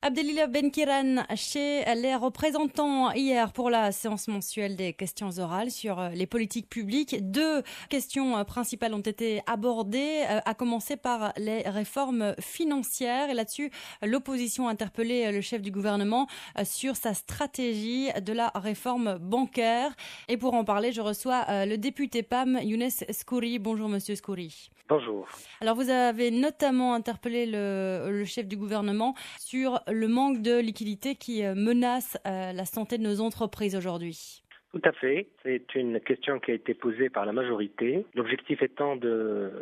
Abdelillah Benkiran chez les représentants hier pour la séance mensuelle des questions orales sur les politiques publiques. Deux questions principales ont été abordées, à commencer par les réformes financières. Et là-dessus, l'opposition a interpellé le chef du gouvernement sur sa stratégie de la réforme bancaire. Et pour en parler, je reçois le député PAM, Younes Skouri. Bonjour Monsieur Skouri. Bonjour. Alors vous avez notamment interpellé le chef du gouvernement sur le manque de liquidité qui menace la santé de nos entreprises aujourd'hui. Tout à fait. C'est une question qui a été posée par la majorité. L'objectif étant de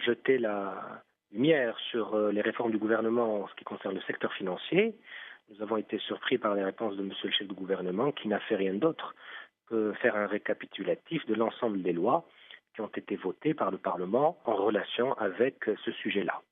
jeter la lumière sur les réformes du gouvernement en ce qui concerne le secteur financier. Nous avons été surpris par les réponses de monsieur le chef du gouvernement qui n'a fait rien d'autre que faire un récapitulatif de l'ensemble des lois qui ont été votées par le Parlement en relation avec ce sujet-là.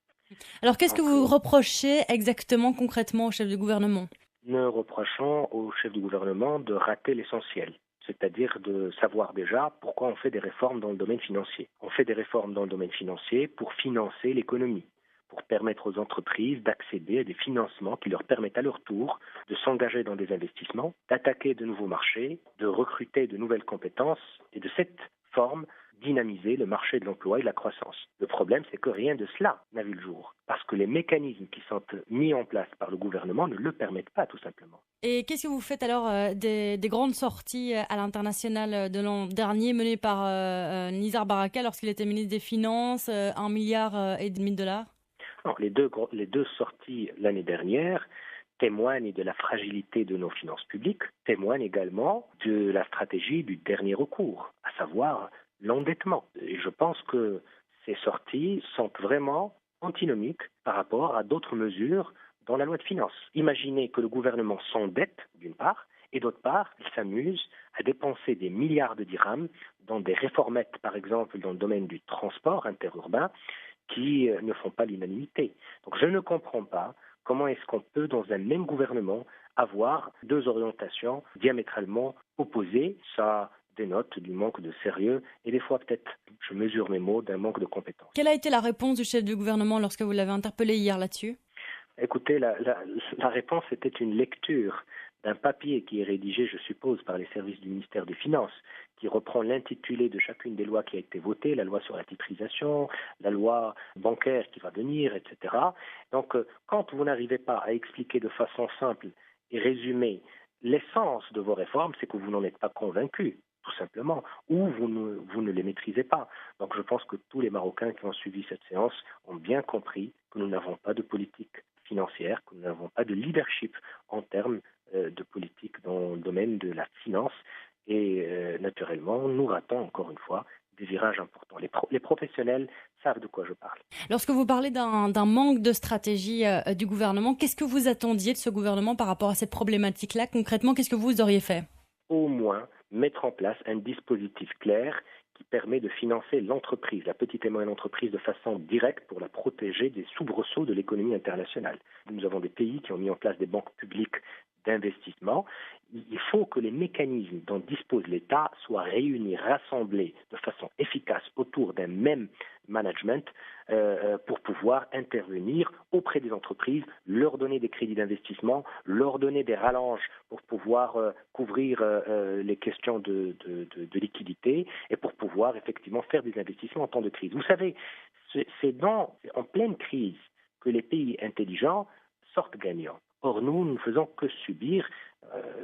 Alors qu'est-ce que vous reprochez exactement, concrètement au chef du gouvernement ? Nous reprochons au chef du gouvernement de rater l'essentiel, c'est-à-dire de savoir déjà pourquoi on fait des réformes dans le domaine financier. On fait des réformes dans le domaine financier pour financer l'économie, pour permettre aux entreprises d'accéder à des financements qui leur permettent à leur tour de s'engager dans des investissements, d'attaquer de nouveaux marchés, de recruter de nouvelles compétences et de cette forme dynamiser le marché de l'emploi et de la croissance. Le problème, c'est que rien de cela n'a vu le jour, parce que les mécanismes qui sont mis en place par le gouvernement ne le permettent pas, tout simplement. Et qu'est-ce que vous faites alors des grandes sorties à l'international de l'an dernier menées par Nizar Baraka lorsqu'il était ministre des Finances, 1,5 milliard de dollars ? Non, les deux sorties l'année dernière témoignent de la fragilité de nos finances publiques, témoignent également de la stratégie du dernier recours, à savoir l'endettement. Et je pense que ces sorties sont vraiment antinomiques par rapport à d'autres mesures dans la loi de finances. Imaginez que le gouvernement s'endette, d'une part, et d'autre part, il s'amuse à dépenser des milliards de dirhams dans des réformettes, par exemple dans le domaine du transport interurbain, qui ne font pas l'unanimité. Donc je ne comprends pas comment est-ce qu'on peut, dans un même gouvernement, avoir deux orientations diamétralement opposées. Ça dénote du manque de sérieux et des fois peut-être, je mesure mes mots, d'un manque de compétence. Quelle a été la réponse du chef du gouvernement lorsque vous l'avez interpellé hier là-dessus ? Écoutez, la réponse était une lecture d'un papier qui est rédigé, je suppose, par les services du ministère des Finances, qui reprend l'intitulé de chacune des lois qui a été votée, la loi sur la titrisation, la loi bancaire qui va venir, etc. Donc, quand vous n'arrivez pas à expliquer de façon simple et résumée l'essence de vos réformes, c'est que vous n'en êtes pas convaincu, tout simplement, ou vous ne les maîtrisez pas. Donc je pense que tous les Marocains qui ont suivi cette séance ont bien compris que nous n'avons pas de politique financière, que nous n'avons pas de leadership en termes de politique dans le domaine de la finance. Et naturellement, nous ratons encore une fois des virages importants. Les professionnels savent de quoi je parle. Lorsque vous parlez d'un manque de stratégie du gouvernement, qu'est-ce que vous attendiez de ce gouvernement par rapport à cette problématique-là ? Concrètement, qu'est-ce que vous auriez fait ? Au moins mettre en place un dispositif clair qui permet de financer l'entreprise, la petite et moyenne entreprise, de façon directe pour la protéger des soubresauts de l'économie internationale. Nous avons des pays qui ont mis en place des banques publiques d'investissement. Il faut que les mécanismes dont dispose l'État soient réunis, rassemblés de façon efficace autour d'un même management pour pouvoir intervenir auprès des entreprises, leur donner des crédits d'investissement, leur donner des rallonges pour pouvoir couvrir les questions de liquidité et pour pouvoir effectivement faire des investissements en temps de crise. Vous savez, c'est en pleine crise que les pays intelligents sortent gagnants. Or, nous ne faisons que subir.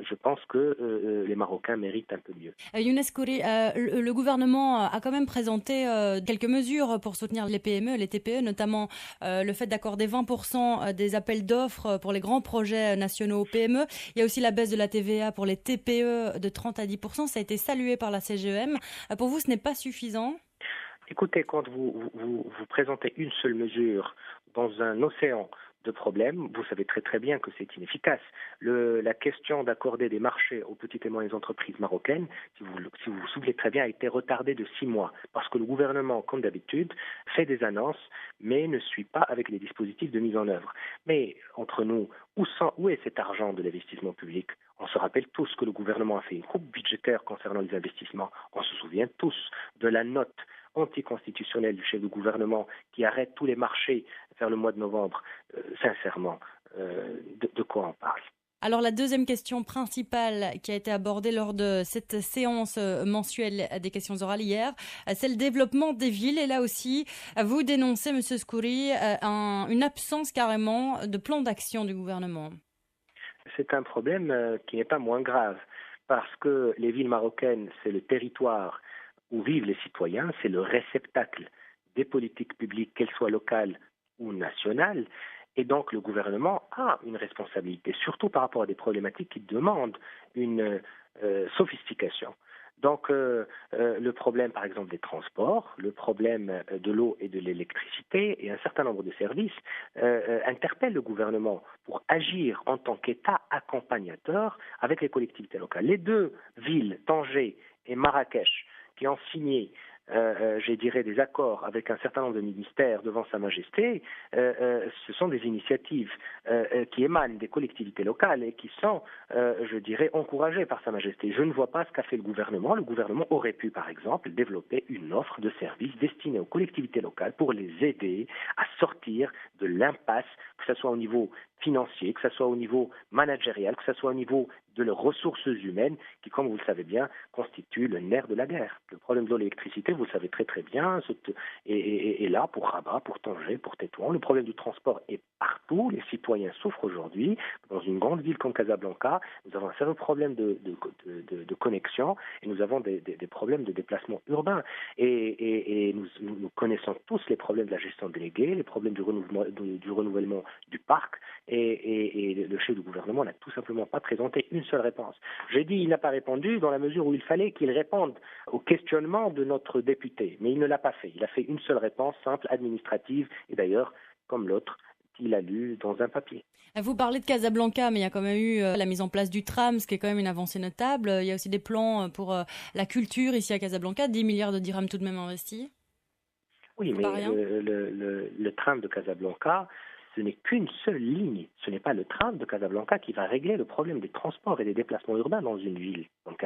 Je pense que les Marocains méritent un peu mieux. Younes Skouri, le gouvernement a quand même présenté quelques mesures pour soutenir les PME, les TPE, notamment le fait d'accorder 20% des appels d'offres pour les grands projets nationaux aux PME. Il y a aussi la baisse de la TVA pour les TPE de 30 à 10%. Ça a été salué par la CGEM. Pour vous, ce n'est pas suffisant ? Écoutez, quand vous présentez une seule mesure dans un océan de problèmes, vous savez très très bien que c'est inefficace. La question d'accorder des marchés aux petites et moyennes entreprises marocaines, si vous vous souvenez très bien, a été retardée de 6 mois, parce que le gouvernement, comme d'habitude, fait des annonces, mais ne suit pas avec les dispositifs de mise en œuvre. Mais entre nous, où est cet argent de l'investissement public ? On se rappelle tous que le gouvernement a fait une coupe budgétaire concernant les investissements. On se souvient tous de la note anticonstitutionnelle du chef du gouvernement qui arrête tous les marchés vers le mois de novembre. Sincèrement, de quoi on parle. Alors la deuxième question principale qui a été abordée lors de cette séance mensuelle des questions orales hier, c'est le développement des villes. Et là aussi, vous dénoncez, Monsieur Skouri, une absence carrément de plan d'action du gouvernement. C'est un problème qui n'est pas moins grave, parce que les villes marocaines, c'est le territoire où vivent les citoyens, c'est le réceptacle des politiques publiques, qu'elles soient locales ou nationales. Et donc le gouvernement a une responsabilité, surtout par rapport à des problématiques qui demandent une sophistication. Donc le problème, par exemple, des transports, le problème de l'eau et de l'électricité et un certain nombre de services interpellent le gouvernement pour agir en tant qu'État accompagnateur avec les collectivités locales. Les deux villes, Tanger et Marrakech, qui ont signé je dirais, des accords avec un certain nombre de ministères devant Sa Majesté, ce sont des initiatives qui émanent des collectivités locales et qui sont, je dirais, encouragées par Sa Majesté. Je ne vois pas ce qu'a fait le gouvernement. Le gouvernement aurait pu, par exemple, développer une offre de services destinée aux collectivités locales pour les aider à sortir de l'impasse, que ce soit au niveau financier, que ce soit au niveau managérial, que ce soit au niveau de leurs ressources humaines, qui, comme vous le savez bien, constituent le nerf de la guerre. Le problème de l'électricité, vous le savez très très bien, est là pour Rabat, pour Tanger, pour Tétouan. Le problème du transport est partout. Les citoyens souffrent aujourd'hui. Dans une grande ville comme Casablanca, nous avons un sérieux problème de connexion et nous avons des problèmes de déplacement urbain. Et nous connaissons tous les problèmes de la gestion déléguée, les problèmes du renouvellement du parc. Et le chef du gouvernement n'a tout simplement pas présenté une seule réponse. J'ai dit qu'il n'a pas répondu dans la mesure où il fallait qu'il réponde au questionnement de notre député, mais il ne l'a pas fait. Il a fait une seule réponse simple, administrative, et d'ailleurs, comme l'autre, qu'il a lu dans un papier. Vous parlez de Casablanca, mais il y a quand même eu la mise en place du tram, ce qui est quand même une avancée notable. Il y a aussi des plans pour la culture ici à Casablanca, 10 milliards de dirhams tout de même investis. Oui, mais le tram de Casablanca, ce n'est qu'une seule ligne. Ce n'est pas le tram de Casablanca qui va régler le problème des transports et des déplacements urbains dans une ville. Donc,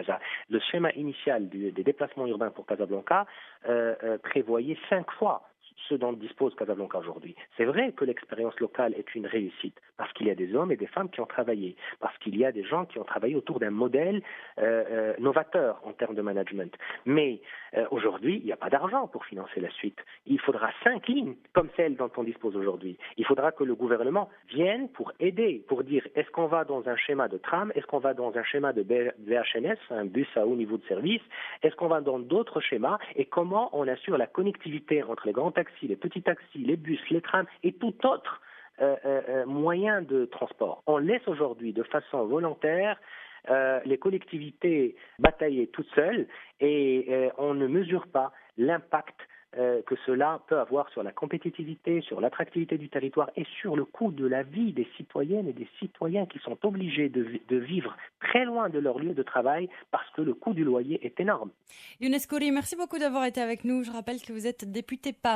le schéma initial des déplacements urbains pour Casablanca prévoyait 5 fois ce dont dispose Casablanca aujourd'hui. C'est vrai que l'expérience locale est une réussite, parce qu'il y a des hommes et des femmes qui ont travaillé, parce qu'il y a des gens qui ont travaillé autour d'un modèle novateur en termes de management. Mais aujourd'hui, il n'y a pas d'argent pour financer la suite. Il faudra 5 lignes comme celle dont on dispose aujourd'hui. Il faudra que le gouvernement vienne pour aider, pour dire est-ce qu'on va dans un schéma de tram, est-ce qu'on va dans un schéma de VHNS, un bus à haut niveau de service, est-ce qu'on va dans d'autres schémas, et comment on assure la connectivité entre les grands taxis, les petits taxis, les bus, les trams et tout autre moyen de transport. On laisse aujourd'hui de façon volontaire les collectivités batailler toutes seules et on ne mesure pas l'impact que cela peut avoir sur la compétitivité, sur l'attractivité du territoire et sur le coût de la vie des citoyennes et des citoyens qui sont obligés de vivre très loin de leur lieu de travail parce que le coût du loyer est énorme. Younes Skouri, merci beaucoup d'avoir été avec nous. Je rappelle que vous êtes député PAM.